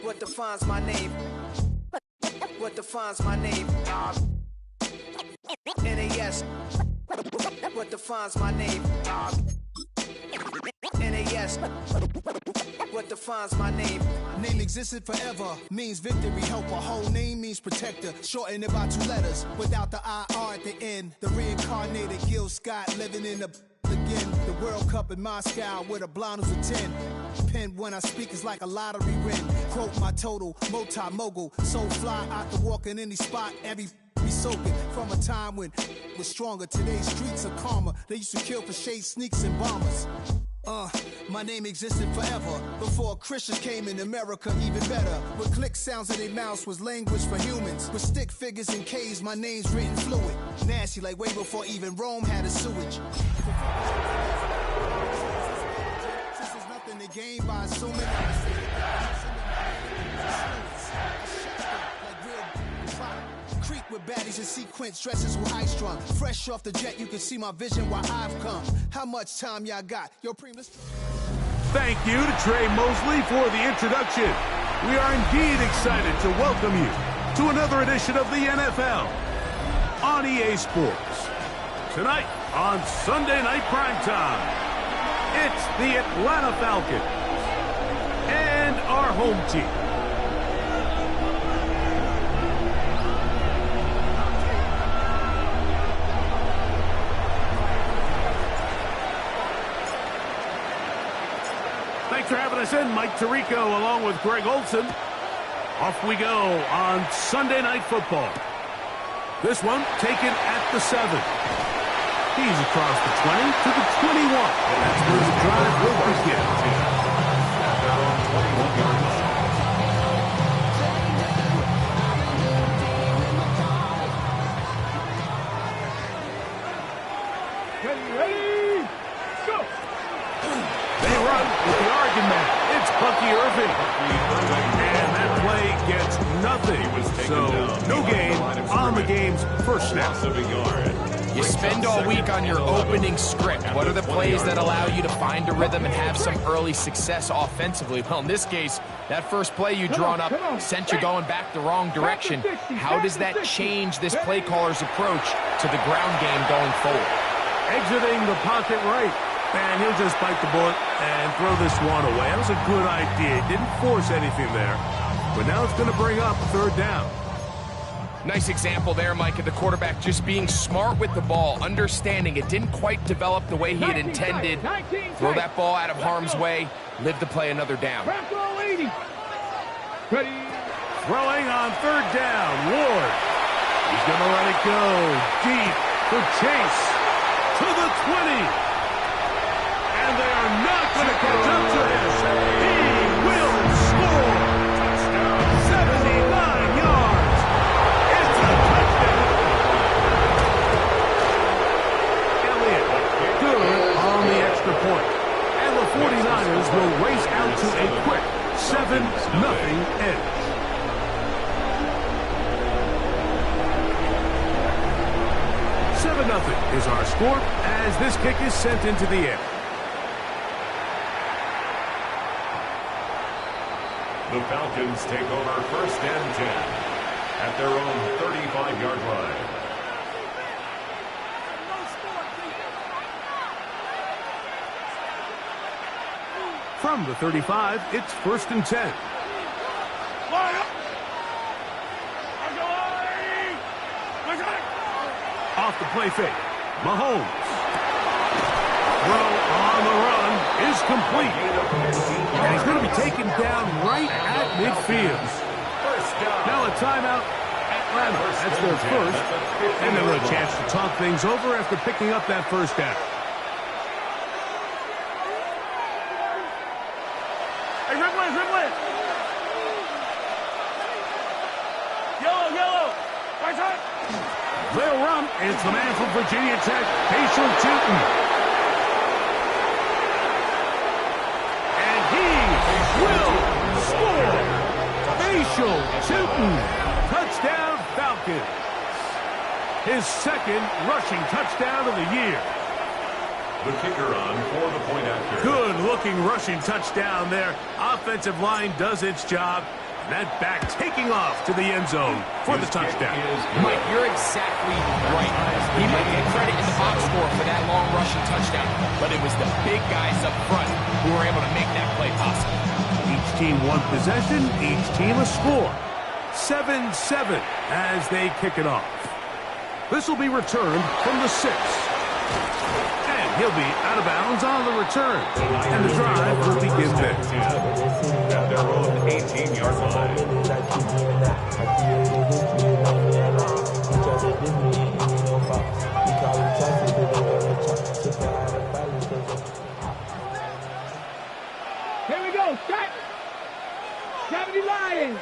What defines my name? What defines my name? NAS. What defines my name? NAS. What defines my name? Name existed forever, means victory, helper. Whole name means protector, shorten it by 2 letters. Without the IR at the end, the reincarnated Gil Scott living in the again. The World Cup in Moscow with a blonde who's a 10. Pen when I speak is like a lottery win. Quote my total, multi-mogul. So fly out the walk in any spot, every be soaking. From a time when was stronger, today's streets are calmer. They used to kill for shade sneaks and bombers. My name existed forever. Before Christians came in America, even better. With click sounds in their mouths was language for humans. With stick figures and K's, my name's written fluid. Nasty like way before even Rome had a sewage. Since there's nothing to gain by assuming creek with baddies in sequence, dresses with high strung. Fresh off the jet, you can see my vision why I've come. How much time y'all got? Yo, Primus. Thank you to Trey Mosley for the introduction. We are indeed excited to welcome you to another edition of the NFL on EA Sports. Tonight on Sunday Night Primetime, it's the Atlanta Falcons and our home team. Thanks for having us in, Mike Tirico, along with Greg Olson. Off we go on Sunday Night Football. This one taken at the 7. He's across the 20 to the 21. And that's where the drive will begin. Bucky Irving. And that play gets nothing. So, no gain on the game's first snap. You spend all week on your opening script. What are the plays that allow you to find a rhythm and have some early success offensively? Well, in this case, that first play you drawn up sent you going back the wrong direction. How does that change this play caller's approach to the ground game going forward? Exiting the pocket right. And he'll just bite the bullet and throw this one away. That was a good idea. Didn't force anything there. But now it's going to bring up 3rd down. Nice example there, Mike, of the quarterback just being smart with the ball, understanding it didn't quite develop the way he had intended. Throw that ball out of harm's way, live to play another down. Throwing on 3rd down, Ward. He's going to let it go deep for Chase to the 20. And they are not going to catch up to this. He will score. Touchdown. 79 yards. It's a touchdown. Elliott, good on the extra point. And the 49ers will race out to a quick 7-0 edge. Nothing is our score as this kick is sent into the air. The Falcons take over 1st and 10 at their own 35-yard line. From the 35, it's 1st and 10. Off the play fake. Mahomes. Throw on the run is complete. And he's going to be taken down right at midfield. Now a timeout. Atlanta. That's their first. And they'll have a chance to talk things over after picking up that 1st down. Hey, Ridley. Yellow. Right side. They'll run. It's the man from Virginia Tech, Patrick Tootin. And he will score. Patrick Tootin. Touchdown, Falcons. His 2nd rushing touchdown of the year. The kicker on for the point after. Good-looking rushing touchdown there. Offensive line does its job. That back taking off to the end zone for the touchdown. Mike, you're exactly right. He might get credit in the box score for that long rushing touchdown, but it was the big guys up front who were able to make that play possible. Each team one possession, each team a score. 7-7 as they kick it off. This will be returned from the 6. And he'll be out of bounds on the return. And the drive will begin there. At their own 18-yard line. Here we go. Shot. 70 Lions.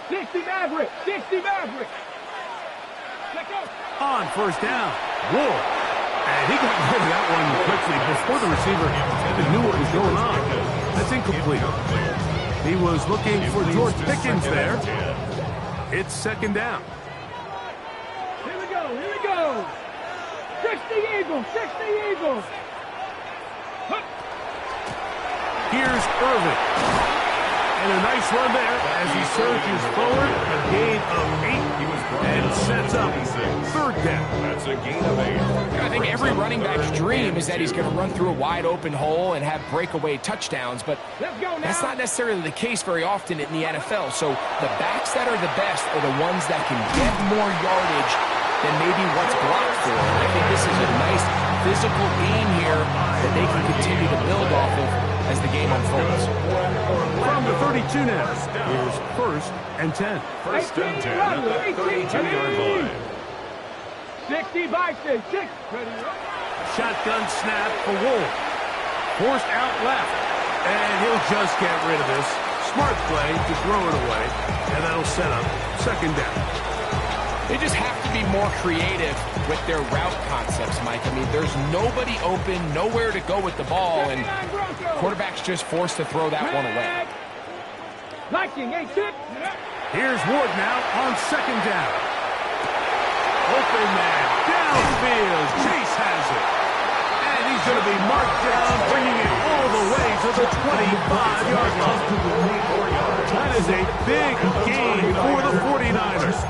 60 Maverick. 60 Maverick. Let's go. On first down, Ward. And he got rid of that one quickly before the receiver even knew what was going on. That's incomplete. He was looking for George Pickens there. It's second down. Here we go. Here we go. 60 Eagles. 60 Eagles. Huh. Here's Irvin. And a nice run there as he surges forward. A gain of 8 and sets up third down. That's a gain of 8. I think every running back's dream is that he's going to run through a wide open hole and have breakaway touchdowns, but that's not necessarily the case very often in the NFL. So the backs that are the best are the ones that can get more yardage than maybe what's blocked for. And I think this is a nice physical gain here that they can continue to build off of as the game unfolds. From the 32 now, here's first and 10. First and 10 at the 32-yard line. 60 Bison. 6. Shotgun snap for Wolf. Forced out left. And he'll just get rid of this. Smart play to throw it away. And that'll set up second down. They just have to be more creative with their route concepts, Mike. I mean, there's nobody open, nowhere to go with the ball, and quarterback's just forced to throw that one away. Liking, 8-6. Here's Ward now on second down. Open man, downfield. Chase has it. And he's going to be marked down, bringing it all the way to the 25-yard line. That is a big gain for the 49ers.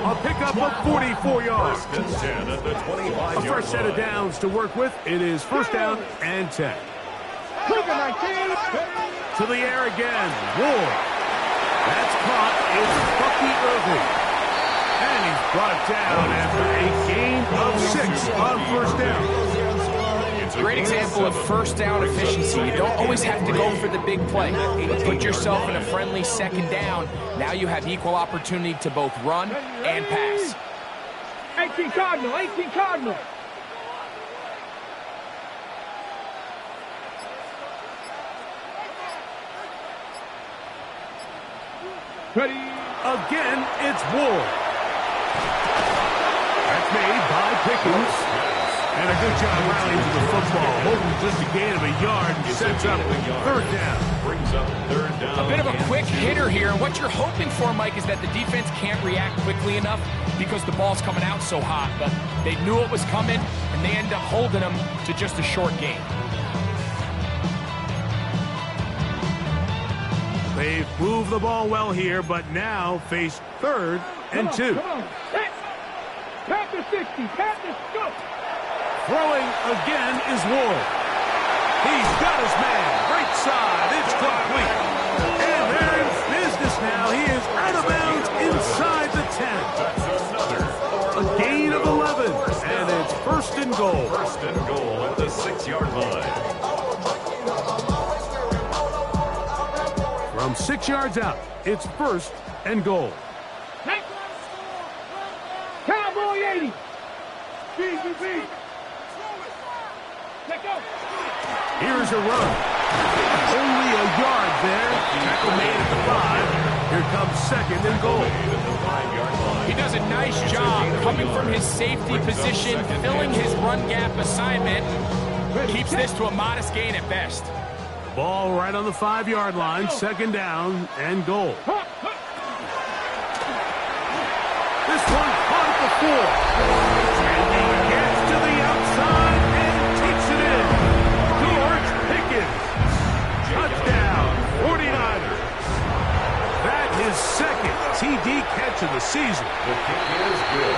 A pickup of 44 yards. A fresh set of downs to work with. It is first down and 10. To the air again. Ward. That's caught. It's Bucky Irving. And he's brought down after a gain of 6 on first down. Great example of first down efficiency. You don't always have to go for the big play. Put yourself in a friendly second down. Now you have equal opportunity to both run and pass. 18 Cardinal. 18 Cardinal. Ready. Again, it's Ward. That's made by Pickens. And a good job rallying to the football. Holding just a gain of a yard and sets up third down. Brings up third down. A bit of a quick hitter here. And what you're hoping for, Mike, is that the defense can't react quickly enough because the ball's coming out so hot. But they knew it was coming, and they end up holding them to just a short gain. They've moved the ball well here, but now face third and 2. Come on. Tap the 60. Tap the scoop. Throwing again is Ward. He's got his man. Right side. It's complete. And they're in business now. He is out of bounds inside the 10. A gain of 11. And it's first and goal. First and goal at the 6-yard line. From 6 yards out, it's first and goal. Cowboy 80. BBB. Let go. Here's a run. Only a yard there. Tackle made at the 5. Here comes second and goal. He does a nice job coming from his safety position, filling his run gap assignment. Keeps this to a modest gain at best. Ball right on the 5-yard line. Second down and goal. This one caught at the 4. And he gets to the outside and takes it in. George Pickens. Touchdown, 49ers. catch of the season. The kick is good.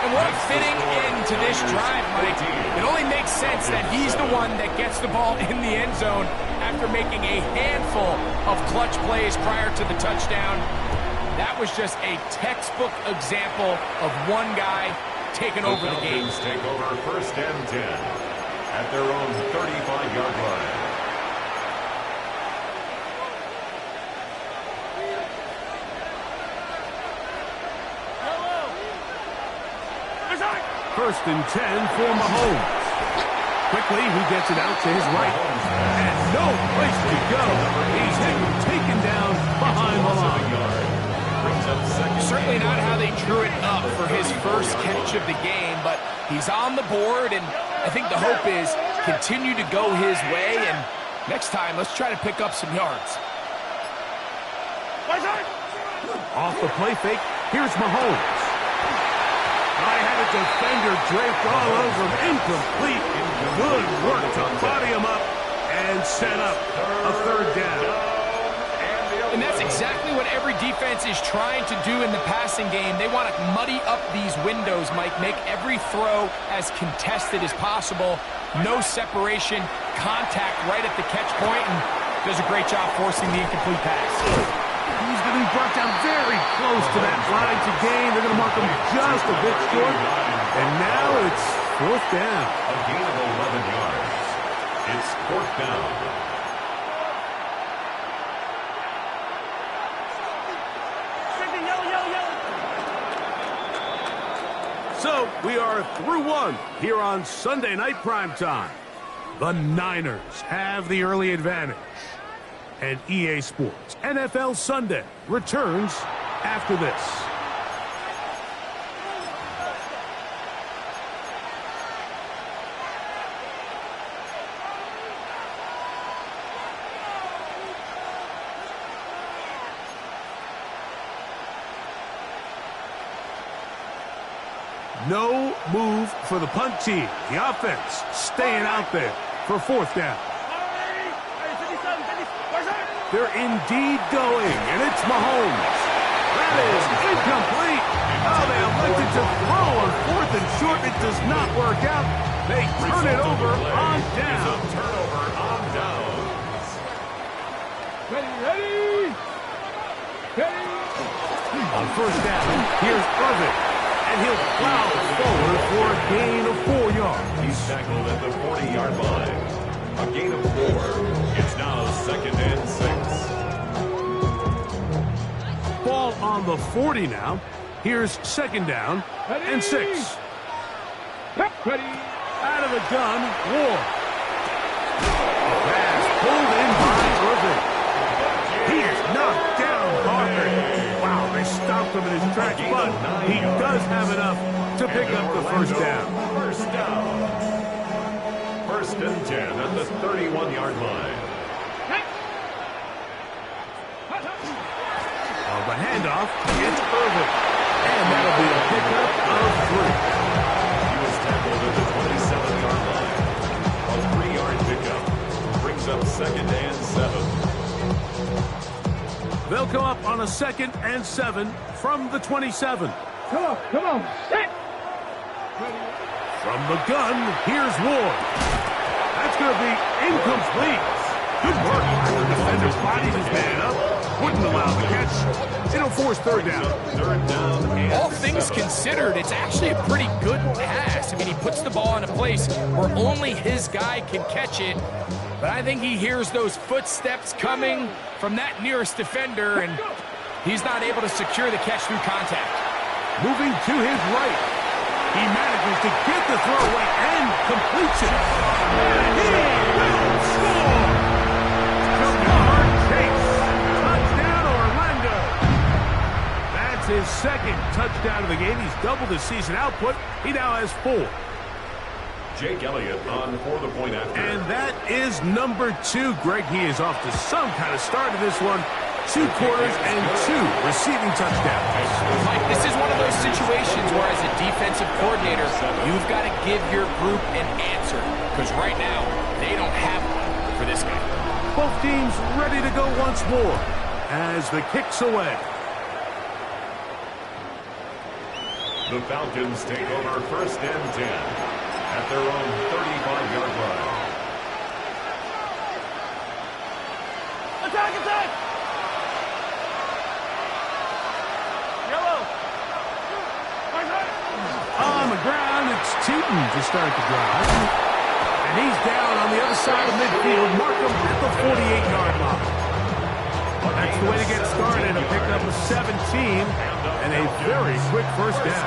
And what a fitting end to this drive, Mike. It only makes sense that he's the one that gets the ball in the end zone after making a handful of clutch plays prior to the touchdown. That was just a textbook example of one guy taking over the game. The Falcons take over first and 10 at their own 35-yard line. First and 10 for Mahomes. Quickly, he gets it out to his right. And no place to go. He's taken down behind the line. Certainly not how they drew it up for his first catch of the game, but he's on the board, and I think the hope is continue to go his way, and next time, let's try to pick up some yards. Off the play fake, here's Mahomes. I had a defender draped all over him. Incomplete. Good work to body him up and set up a third down. And that's exactly what every defense is trying to do in the passing game. They want to muddy up these windows, Mike, make every throw as contested as possible. No separation, contact right at the catch point, and does a great job forcing the incomplete pass. He's going to be brought down very close to that line to gain. They're going to mark him just a bit short. And now it's fourth down. A gain of 11 yards. It's fourth down. So we are through one here on Sunday Night Primetime. The Niners have the early advantage. And EA Sports NFL Sunday returns after this. No move for the punt team. The offense staying out there for fourth down. They're indeed going, and it's Mahomes. That is incomplete. Oh, they elected to throw on fourth and short. It does not work out. They turn it over on down. Turnover on downs. Ready. On first down, here's Irvin. And he'll plow forward for a gain of 4 yards. He's tackled at the 40-yard line. A gain of 4. It's now second and 6. Ball on the 40 now. Here's second down and 6. Ready. Out of the gun, Ward. A pass pulled in by Irvin. He is knocked down hard. Wow, they stopped him in his tracks, but he does have enough to pick up the first down. First down. First and 10 at the 31-yard line. The handoff, it's Irvin. And that'll be a pickup of 3. He was tackled at the 27-yard line. A 3-yard pickup brings up second and 7. They'll come up on a second and 7 from the 27. Come on. Set. From the gun, here's Ward. That's going to be incomplete. Good work. The defender's body his man up. Wouldn't allow the catch. It'll force third down. Third down and All things considered, it's actually a pretty good pass. I mean, he puts the ball in a place where only his guy can catch it. But I think he hears those footsteps coming from that nearest defender, and he's not able to secure the catch through contact. Moving to his right. He manages to get the throw away and completes it. And he will score! Jamar Chase. Touchdown, Orlando. That's his second touchdown of the game. He's doubled his season output. He now has 4. Jake Elliott on for the point after. And that is number 2. Greg, he is off to some kind of start in this one. 2 quarters and 2 receiving touchdowns. Mike, this is one of those situations where as a defensive coordinator, you've got to give your group an answer. Because right now, they don't have one for this guy. Both teams ready to go once more as the kick's away. The Falcons take over first and 10 at their own 35-yard line. Attack, attack! Yellow! On the ground, it's Tootin to start the drive. And he's down on the other side of midfield. Mark him at the 48-yard line. That's the way to get started, to pick up a 17 and a very quick first down.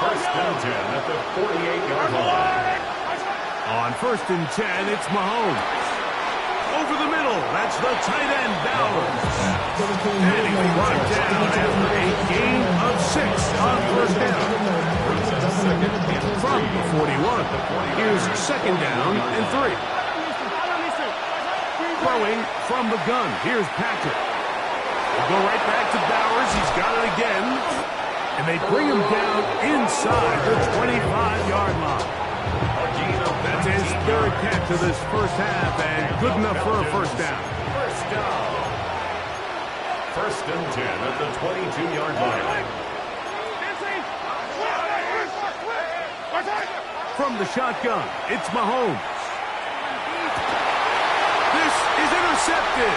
First and 10 at the 48-yard line. On first and 10, it's Mahomes. Over the middle, that's the tight end, Bowers. And he brought down after a gain of 6 on first down. From the 41, here's second down and 3. Throwing from the gun, here's Patrick. We'll go right back to Bowers, he's got it again. And they bring him down inside the 25-yard line. That's his third catch of this first half, and good enough for a first down. First down. First and 10 at the 22-yard line. From the shotgun, it's Mahomes. This is intercepted.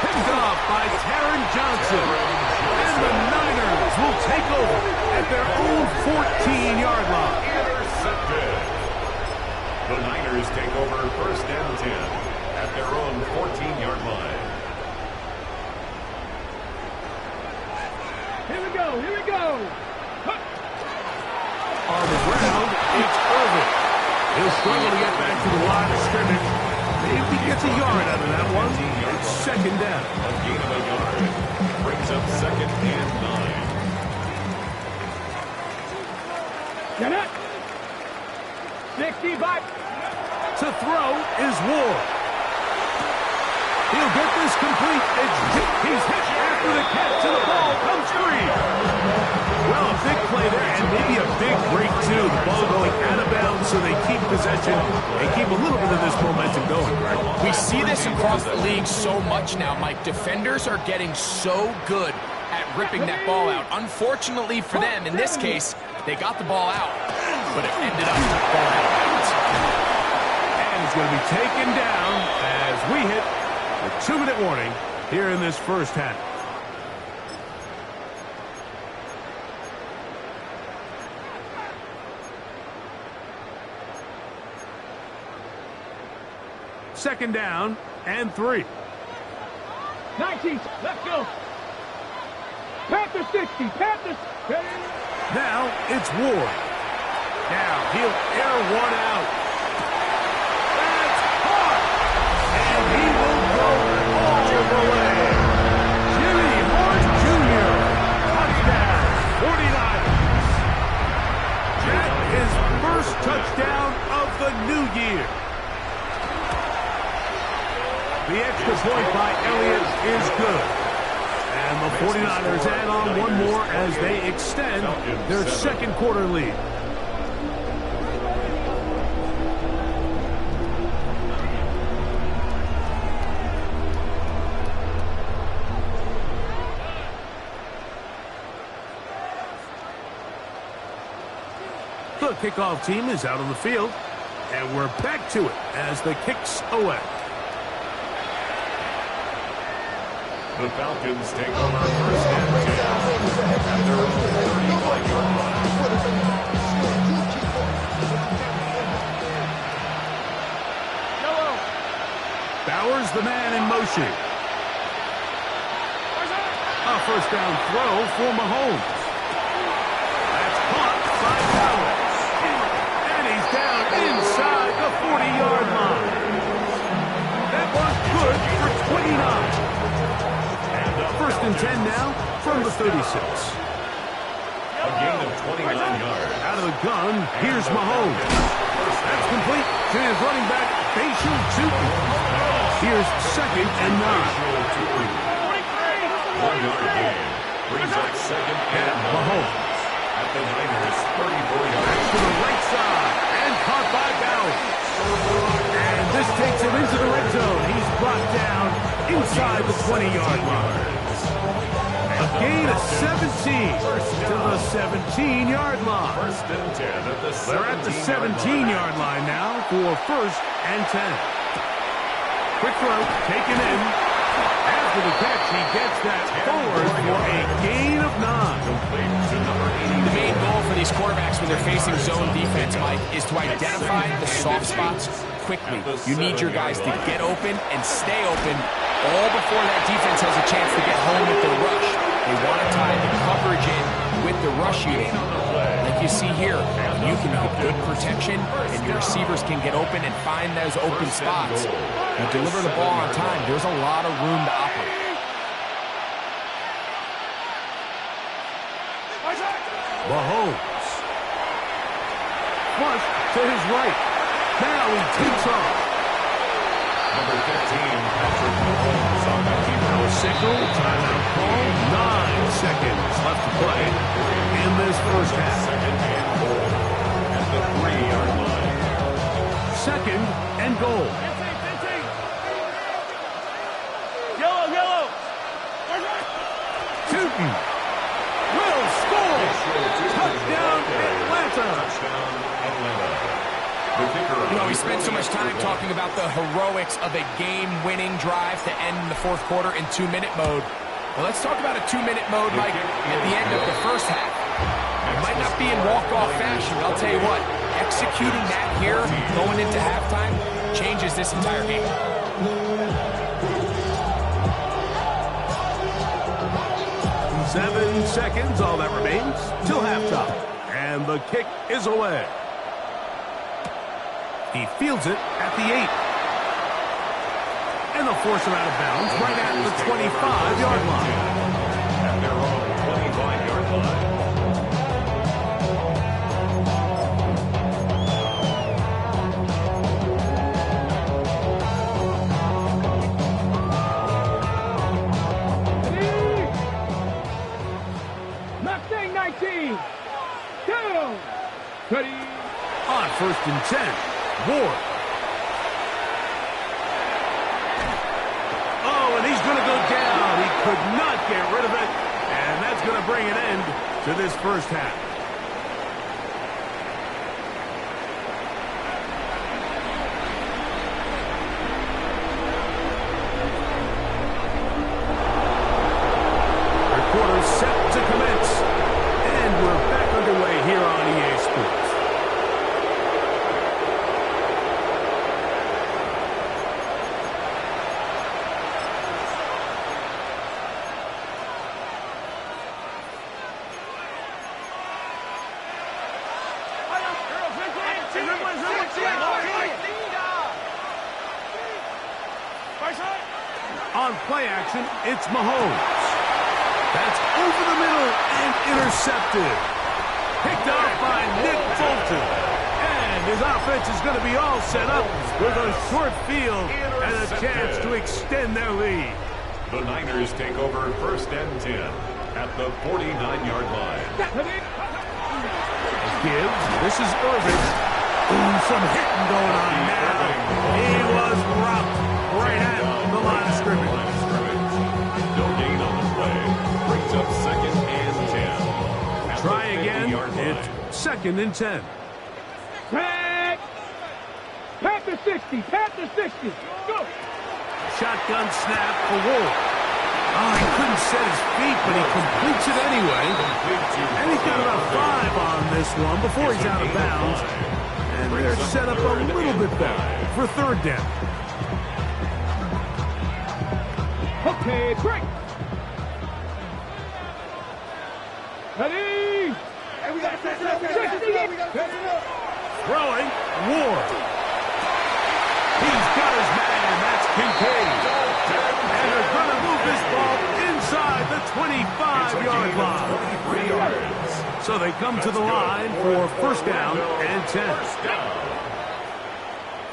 Picked off by Taron Johnson. And the Niners will take over at their own 14-yard line. Intercepted. The Niners take over first and 10 at their own 14-yard line. Here we go, here we go! On the ground, it's Irvin. He'll struggle to get back to the line of scrimmage. Maybe he gets a yard out of that one. It's second down. A gain of a yard brings up second and 9. Get it! 65. To throw is Ward. He'll get this complete. He's hit after the catch, and the ball comes free. Well, a big play there, and maybe a big break, too. The ball going out of bounds, so they keep possession and keep a little bit of this momentum going. We see this across the league so much now, Mike. Defenders are getting so good at ripping that ball out. Unfortunately for them, in this case, they got the ball out, but it ended up going out of bounds. And it's going to be taken down as we hit the 2-minute warning here in this first half. Second down and 3. 19, let's go! Panthers 60, Panthers! Now it's Ward. Now he'll air one out. That's caught! And he will go all the way. Jimmy Hart Jr. Touchdown, 49ers. That is first touchdown of the new year. The extra point by Elliott is good. And the 49ers add on one more as they extend their second quarter lead. The kickoff team is out on the field, and we're back to it as the kick's away. The Falcons take over first and 10 at their own 35-yard line. Bowers, the man in motion. A first down throw for Mahomes. That's caught by Bowers. And he's down inside the 40-yard line. That was good for 29. First and 10 now from the 36. A gain of 29 yards. Out of the gun, here's Mahomes. That's complete to his running back, Basil Tootin. Here's second and 9. 1 yard gain brings up second and 9. Mahomes at the Niners' 34-yard line. to the right side and caught by Bowers. And this takes him into the red zone. He's brought down inside the 20-yard line. A gain of 17 to the 17-yard line. First and 10 at the 17-yard line. They're at the 17-yard line now for first and 10. Quick throw, taken in. After the catch, he gets that forward for a gain of 9. The main goal for these quarterbacks when they're facing zone defense, Mike, is to identify the soft spots quickly. You need your guys to get open and stay open all before that defense has a chance to get home with their rush. They want to tie the coverage in with the rush unit. Like you see here, you can get good protection and your receivers can get open and find those open spots. You deliver the ball on time, there's a lot of room to operate. Mahomes. Flush to his right. Now he takes off. Number 15, Patrick Mahomes on the keeper. Signal, timeout call. 9 seconds left to play in this first half. Second and goal at the 3-yard line. Second and goal. Yellow. Tootin will score. Touchdown, Atlanta. Touchdown, Atlanta. The kicker. You know, we spent so much time talking about the heroics of a game-winning drive to end the fourth quarter in 2-minute mode. Well, let's talk about a 2-minute mode, Mike, at the end of the first half. It might not be in walk-off fashion, but I'll tell you what, executing that here, going into halftime, changes this entire game. 7 seconds, all that remains, till halftime. And the kick is away. He fields it at the 8. And they'll force him out of bounds right at the 25-yard line. At their own 25-yard line. Mustang 19. Down. Ready. On first and 10, Ward. Oh, and he's going to go down. He could not get rid of it. And that's going to bring an end to this first half. Third quarter set to commence. And we're back underway here on EA Sports. On play action, it's Mahomes. That's over the middle and intercepted. Picked up by Nick Bolton. And his offense is going to be all set up with a short field and a chance to extend their lead. The Niners take over first and 10 at the 49-yard line. Gibbs, this is Irving. Ooh, some hitting going on now. He was dropped right at the line of scrimmage. No gain on the play. Brings up second and 10. At Try the again. 50-yard line. It's second and 10. Pat. Panther 60. Panther 60. Go. Shotgun snap for Ward. Oh, he couldn't set his feet, but he completes it anyway. And he's got about 5 on this one before he's out of bounds. And they're set up a little bit better for third down. Okay, break. Ready. Hey, we got to set it up. Throwing, Ward. He's got his man, that's Kincaid. And they're going to move this ball inside the 25-yard line. So they come to the line for first down and 10.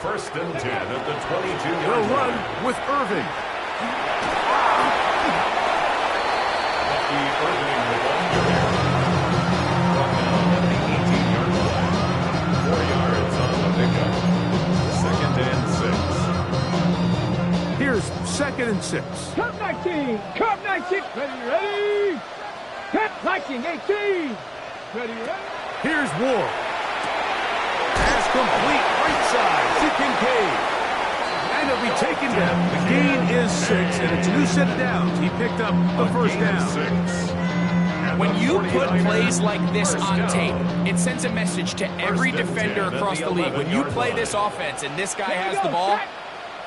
First and 10 at the 22-yard They'll line. run with Irving. Lucky Irving with one carry. Brought down at the 18-yard line. 4 yards on the pickup. Second and 6. Here's 2nd and 6. Cup 19. Cup 19. Ready. Cup 19, 18. Ready. Here's Ward. Pass complete right side to Kincaid. And he'll be taken down. The gain is 6, and it's a new set of downs. He picked up the first down. When you put plays like this on tape, it sends a message to every defender across the league. When you play this offense and this guy has the ball,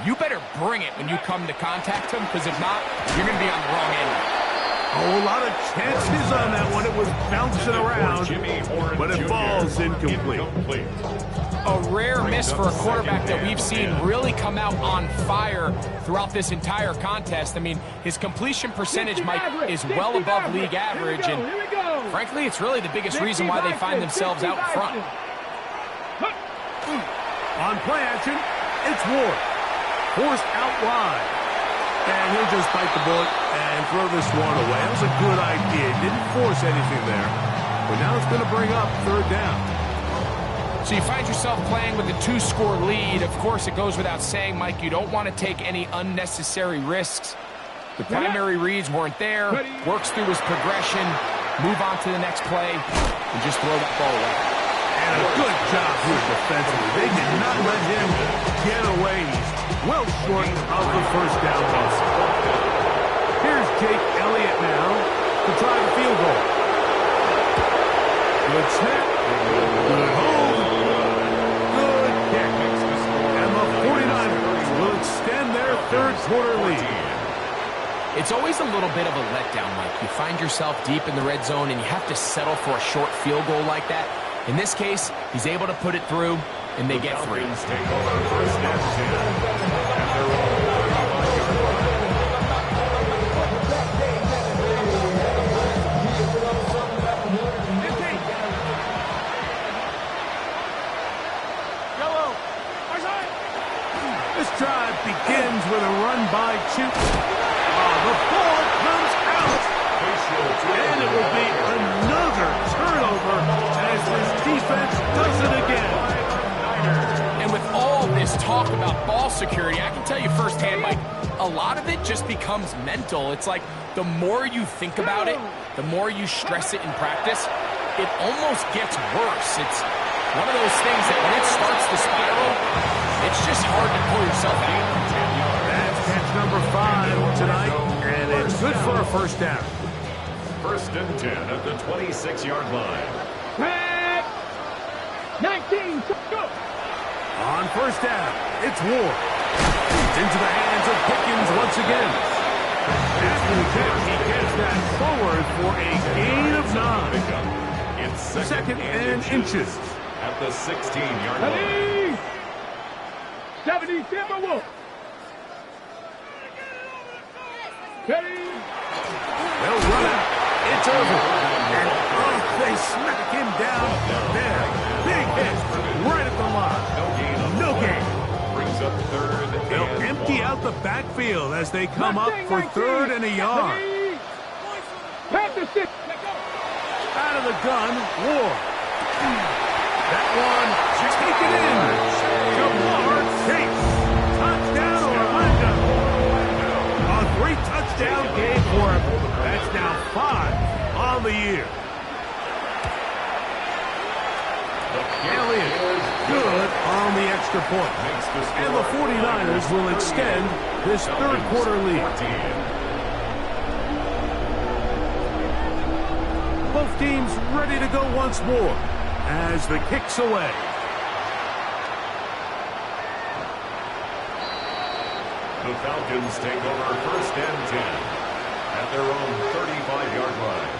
you better bring it when you come to contact him, because if not, you're going to be on the wrong end. Oh, a lot of chances on that one. It was bouncing around, but it falls incomplete. A rare miss for a quarterback that we've seen really come out on fire throughout this entire contest. I mean, his completion percentage, Mike, is well above league average, and frankly, it's really the biggest reason why they find themselves out in front. On play action, it's Ward. Forced out wide. And he'll just bite the bullet and throw this one away. That was a good idea. Didn't force anything there. But now it's going to bring up 3rd down. So you find yourself playing with a 2-score lead. Of course, it goes without saying, Mike, you don't want to take any unnecessary risks. The primary reads weren't there. Works through his progression. Move on to the next play. And just throw that ball away. And a good job here defensively. They did not let him get away. He's well short of the first down loss. Here's Jake Elliott now to try the field goal. Good snap. Good hold. Good kick. And the 49ers will extend their 3rd quarter lead. It's always a little bit of a letdown, Mike. You find yourself deep in the red zone and you have to settle for a short field goal like that. In this case, he's able to put it through, and they get 3. Take over 1st and 10 at their own 35-yard line. This drive begins with a run by Chute. The ball comes out. And it will be another turnover as this defense does it again. And with all this talk about ball security, I can tell you firsthand, Mike, a lot of it just becomes mental. It's like the more you think about it, the more you stress it in practice, it almost gets worse. It's one of those things that when it starts to spiral, it's just hard to pull yourself out. That's catch number 5 tonight, and it's good for a first down. 1st and 10 at the 26-yard line. 19, go! On first down, it's Ward. It's into the hands of Pickens once again. After the catch, he gets that forward for a gain of 9. It's 2nd and inches. At the 16-yard line. 70, Timberwolf. They'll run out. It's over. And they smack him down there. Big hit right at the line. No gain. Brings up 3rd. They'll empty out the backfield as they come up for 3rd and a yard. Out of the gun, Ward. That one taken in. Jamar Chase. Touchdown, Orlando. A 3-touchdown game for him. That's now 5 on the year. Elliott good on the extra point. And the 49ers will extend this 3rd quarter lead. Both teams ready to go once more as the kick's away. The Falcons take over 1st and 10 at their own 35-yard line.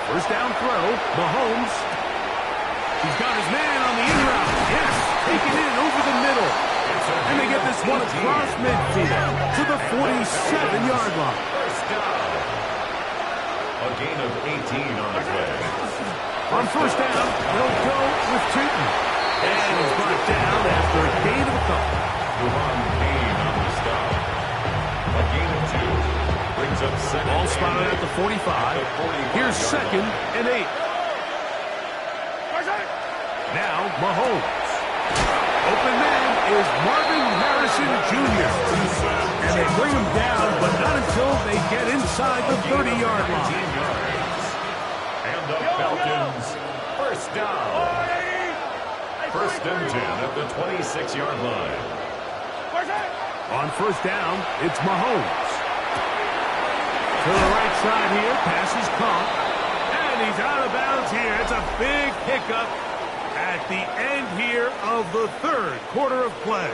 First down throw, Mahomes. He's got his man on the in route. Yes, taken in over the middle. And they get this one across midfield to the 47-yard line. First down. A gain of 18 on the play. On first down, they'll go with Chayton. And he's brought down after a gain of a couple. Devon Payne on the stop. A gain of 2. Brings up 2nd. Ball spotted at the 45. Here's 2nd and 8. Now Mahomes. Open man is Marvin Harrison Jr. And they bring him down, but not until they get inside the 30-yard line. And the Falcons, first down. First and 10 at the 26-yard line. On first down, it's Mahomes. To the right side here, pass is caught. And he's out of bounds here. It's a big pickup at the end here of the third quarter of play.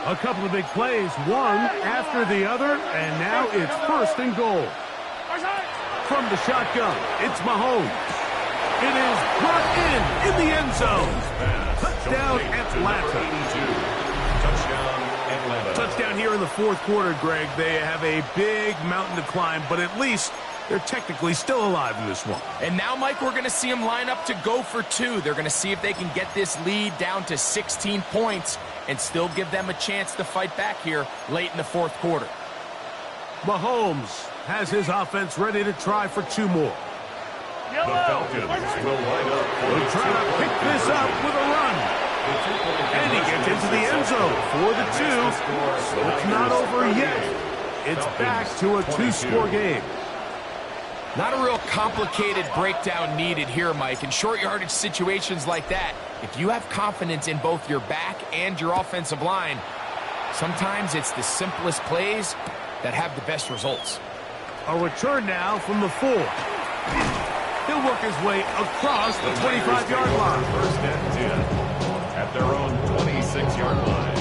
A couple of big plays, one after the other, and now it's first and goal. From the shotgun, it's Mahomes. It is brought in the end zone. Touchdown, Atlanta. Touchdown here in the fourth quarter, Greg. They have a big mountain to climb, but at least they're technically still alive in this one. And now, Mike, we're going to see them line up to go for two. They're going to see if they can get this lead down to 16 points and still give them a chance to fight back here late in the fourth quarter. Mahomes has his offense ready to try for two more. The Falcons will line up for They'll try to pick this up with a run. And he gets into the end zone for the two. So it's not over yet. It's back to a two-score game. Not a real complicated breakdown needed here, Mike. In short yardage situations like that, if you have confidence in both your back and your offensive line, sometimes it's the simplest plays that have the best results. A return now from the 4. He'll work his way across the 25-yard line. First and 10 at their own 26-yard line.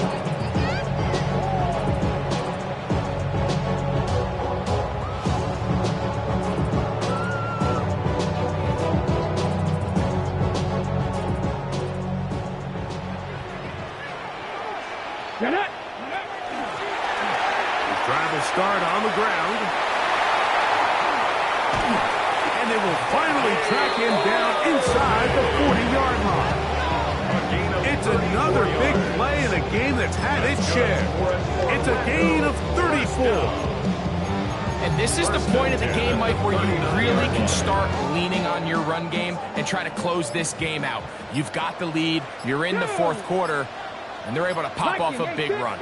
Drive will start on the ground. And they will finally track him down inside the 40-yard line. It's another big play in a game that's had its share. It's a gain of 34. And this is the point of the game, Mike, where you really can start leaning on your run game and try to close this game out. You've got the lead, you're in the fourth quarter, and they're able to pop off a big run.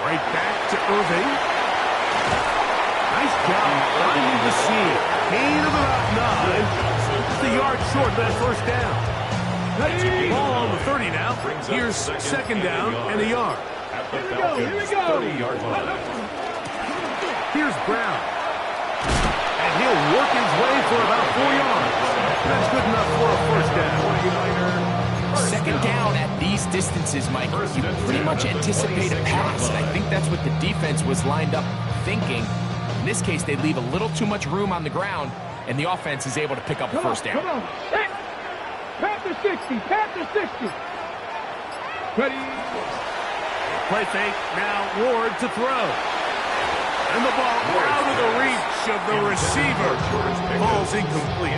Right back to Irving. Nice job finding the seam. Gain of about 9. Just a yard short of that first down. Ball on the 30 now. Here's second down and a yard. At the Falcons' 30-yard line. Here's Brown. And he'll work his way for about 4 yards. That's good enough for a first down. Second down at these distances, Mike, you pretty much anticipate a pass. And I think that's what the defense was lined up thinking. In this case, they leave a little too much room on the ground, and the offense is able to pick up a first down. Come on. Pat to 60. Pat to 60. Ready. Play fake. Now Ward to throw. And the ball out of the reach of the receiver. Ball's incomplete.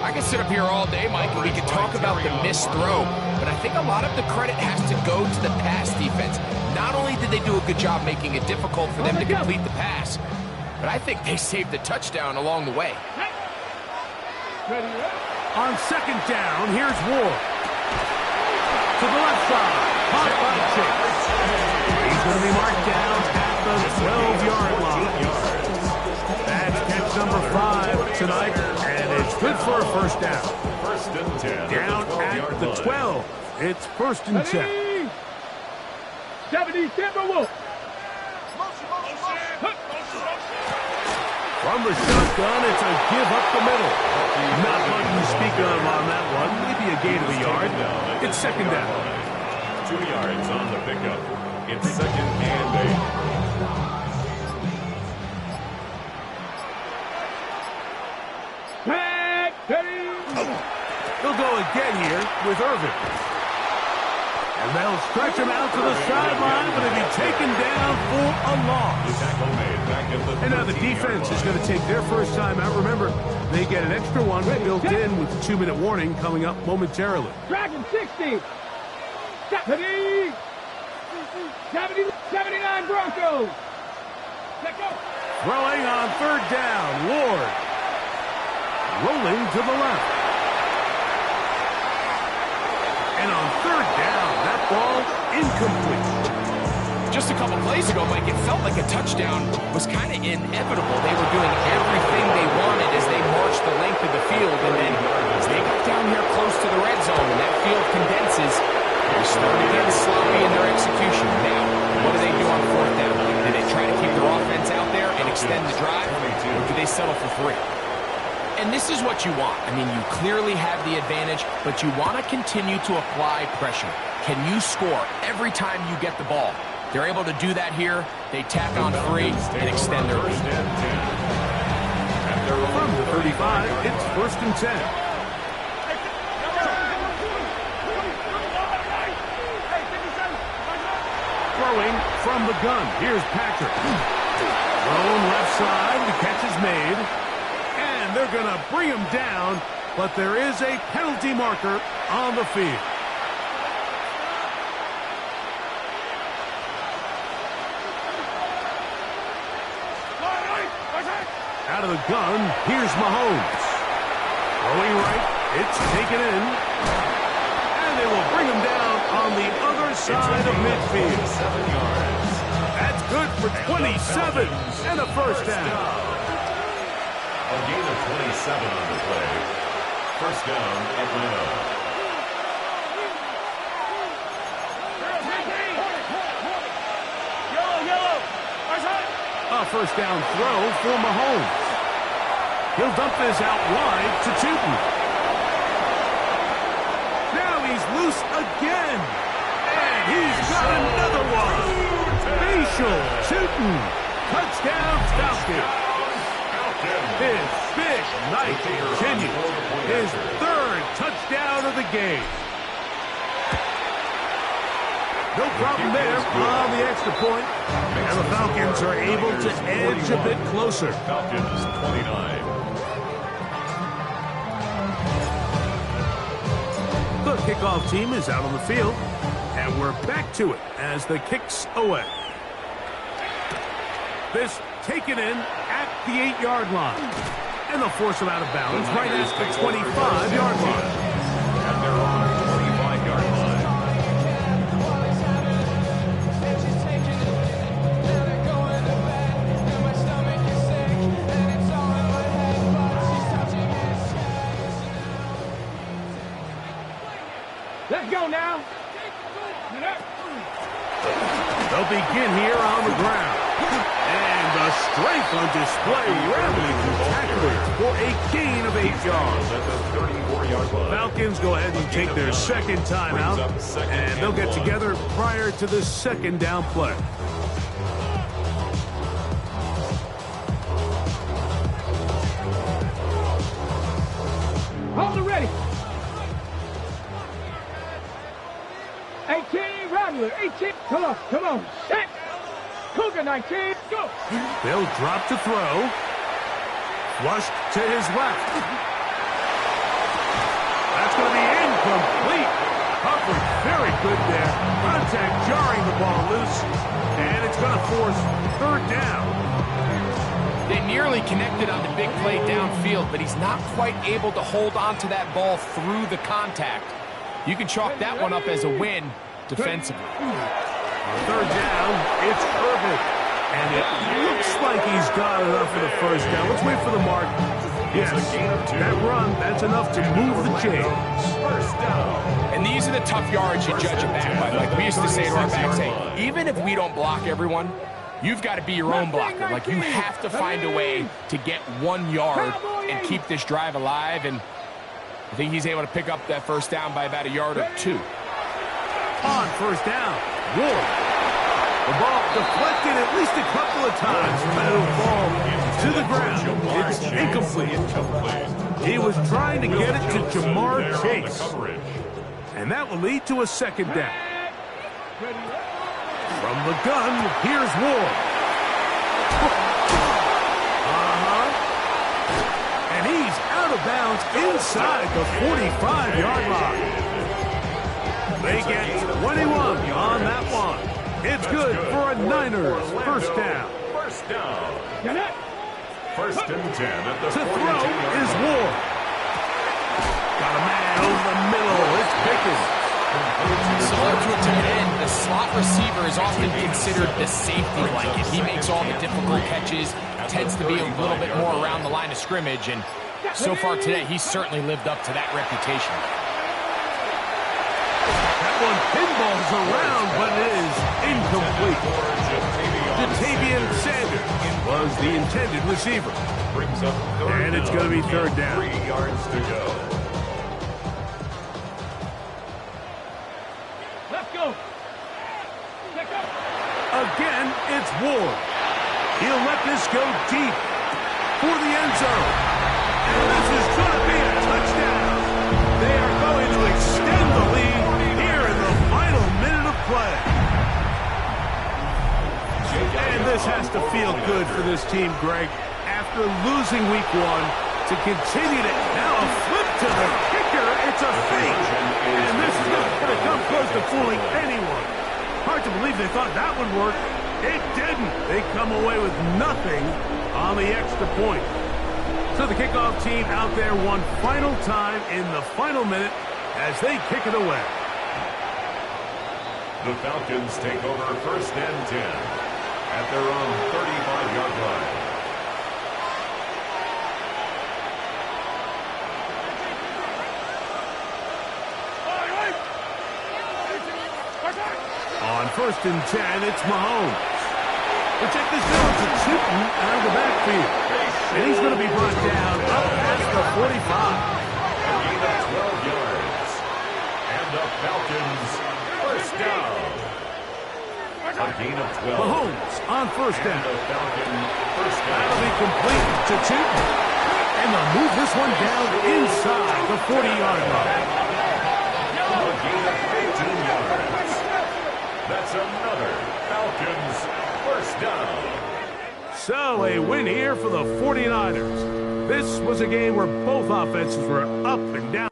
I can sit up here all day, Mike, and we can talk about the missed throw, but I think a lot of the credit has to go to the pass defense. Not only did they do a good job making it difficult for them to complete the pass, but I think they saved the touchdown along the way. On second down, here's Ward. To the left side. Caught by Chase. He's going to be marked down at the 12-yard line. That's catch number 5 tonight, and it's good for a first down. First and 10. Down at the 12. It's first and 10. 70 Timberwolves. From the shotgun, it's a give up the middle. Not much to speak of on that one. Maybe a gain of a yard. It's second down. 2 yards on the pickup. It's second and 8. He'll go again here with Irvin. And they'll stretch him out to the sideline, but he'll be taken down for a loss. And now the defense is going to take their first time out. Remember, they get an extra one built in with the 2-minute warning coming up momentarily. Dragon 60. Ready. 79 Broncos. Let go. Throwing on third down, Ward. Rolling to the left. And on third down, that ball incomplete. Just a couple plays ago, Mike, it felt like a touchdown was kind of inevitable. They were doing everything they wanted as they marched the length of the field, and then as they got down here close to the red zone and that field condenses, they started getting sloppy in their execution. Now, what do they do on fourth down? Do they try to keep their offense out there and extend the drive, or do they settle for 3? And this is what you want. I mean, you clearly have the advantage, but you want to continue to apply pressure. Can you score every time you get the ball? They're able to do that here. They tack on 3 and extend their lead. From the 35, it's 1st and 10. Throwing from the gun. Here's Patrick. Thrown left side. The catch is made. And they're going to bring him down, but there is a penalty marker on the field. Out of the gun, here's Mahomes. Throwing right, it's taken in. And they will bring him down on the other side of midfield. 7 yards. That's good for 27 and a first down. A gain of 27 on the play. First down, Atlanta. A first down throw for Mahomes. He'll dump this out wide to Tootin. Now he's loose again. And he's got another one. Facial Tootin. Touchdown Falcons. His big night continues. His 3rd touchdown of the game. No problem there on the extra point. And the Falcons are able to edge a bit closer. Falcons 29. The kickoff team is out on the field. And we're back to it as the kick's away. This taken in at the 8-yard line. And they'll force him out of bounds right at the 25-yard line. At their own 25-yard line. Let's go now. They'll begin here on the ground. And the strength on display, rambling through tacklers for a gain of 8 yards. At the 34-yard line. Falcons go ahead and take their second timeout, and they'll get together prior to the second down play. Hold it ready. 18, Rattler, 18. Come on, set. Cougar 19, go. They'll drop to throw. Flushed to his left. That's going to be incomplete. Coverage very good there. Contact jarring the ball loose. And it's going to force 3rd down. They nearly connected on the big play downfield, but he's not quite able to hold on to that ball through the contact. You can chalk that one up as a win defensively. On 3rd down, it's Herbert. And it looks like he's got enough for the first down. Let's wait for the mark. Yes, that run, that's enough to move the chains. First down. And these are the tough yards you judge it back by. Like we used to say to our backs, hey, even if we don't block everyone, you've got to be your own blocker. Like you have to find a way to get 1 yard and keep this drive alive. And I think he's able to pick up that first down by about 1 or 2 yards. On first down, Ward. The ball deflected at least a couple of times, but it'll fall to the ground. It's incomplete. He was trying to get it to Jamar Chase. And that will lead to a second down. From the gun, here's Ward. And he's out of bounds inside the 45-yard line. They get 21 on that one. It's good for a Niners first down. First down. Get it? First and 10 at the To 42 throw yard is line. Ward. Got a man over the middle. It's Pickens. Similar to a tight end, the slot receiver is often considered the safety blanket. He makes all the difficult catches, tends to be a little bit more around the line of scrimmage, and so far today, he's certainly lived up to that reputation. That one pinballs around, but it is incomplete. Jatavian Sanders was the intended receiver. Brings up third And it's going to be third down. 3 yards to go. Let's go. Check up. Again, it's Ward. He'll let this go deep for the end zone. And this is going to be a touchdown. They are going to extend the lead here in the final minute of play. And this has to feel good for this team, Greg. After losing week 1, to continue to now a flip to the kicker, it's a fake. And this is not going to come close to fooling anyone. Hard to believe they thought that would work. It didn't. They come away with nothing on the extra point. So the kickoff team out there one final time in the final minute as they kick it away. The Falcons take over first and 10 at their own 35-yard line. On first and 10, it's Mahomes. But check this down to Tootin out of the backfield. And he's going to be brought down up past the 45. A gain of 12 yards. And the Falcons first down. A gain of 12. Mahomes on first down. And the Falcons first down. That'll be complete to Tootin. And they'll move this one down inside the 40-yard line. A gain of 15 yards. That's another Falcons first down. So a win here for the 49ers. This was a game where both offenses were up and down.